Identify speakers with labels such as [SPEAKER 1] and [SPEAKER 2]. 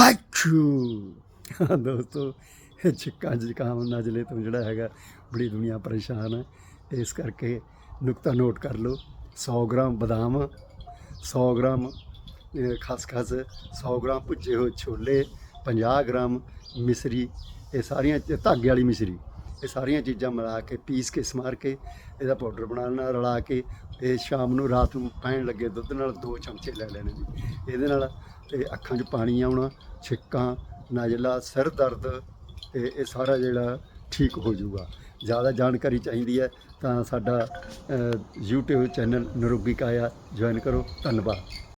[SPEAKER 1] ਹਾਚੂ ਦੋਸਤੋ, ਛਿੱਕਾਂ ਜ਼ੁਕਾਮ ਨਜ਼ਲੇ ਤੋਂ ਜਿਹੜਾ ਹੈਗਾ ਬੜੀ ਦੁਨੀਆ ਪਰੇਸ਼ਾਨ ਹੈ। ਇਸ ਕਰਕੇ ਨੁਕਤਾ ਨੋਟ ਕਰ ਲਓ। 100 ਗ੍ਰਾਮ ਬਦਾਮ, 100 ਗ੍ਰਾਮ ਖਸਖਸ, 100 ਗ੍ਰਾਮ ਭੁੱਜੇ ਹੋਏ ਛੋਲੇ, 50 ਗ੍ਰਾਮ ਮਿਸਰੀ, ਇਹ ਸਾਰੀਆਂ ਧਾਗੇ ਵਾਲੀ ਮਿਸਰੀ, ਇਹ ਸਾਰੀਆਂ ਚੀਜ਼ਾਂ ਮਿਲਾ ਕੇ ਪੀਸ ਕੇ ਸਮਾਰ ਕੇ ਇਹਦਾ ਪਾਊਡਰ ਬਣਾ ਲੈਣਾ, ਰਲਾ ਕੇ ਤੇ ਸ਼ਾਮ ਨੂੰ ਰਾਤ ਨੂੰ ਪੈਣ ਲੱਗੇ ਦੁੱਧ ਨਾਲ 2 ਚਮਚੇ ਲੈ ਲੈਣੇ ਜੀ। ਇਹਦੇ ਨਾਲ ਤੇ ਅੱਖਾਂ 'ਚ ਪਾਣੀ ਆਉਣਾ, ਛਿੱਕਾਂ, ਨਜ਼ਲਾ, ਸਿਰ ਦਰਦ, ਤੇ ਇਹ ਸਾਰਾ ਜਿਹੜਾ ਠੀਕ ਹੋ ਜਾਊਗਾ। ਜ਼ਿਆਦਾ ਜਾਣਕਾਰੀ ਚਾਹੀਦੀ ਹੈ ਤਾਂ ਸਾਡਾ YouTube ਚੈਨਲ ਨਿਰੋਗੀ ਕਾਇਆ ਜੁਆਇਨ ਕਰੋ। ਧੰਨਵਾਦ।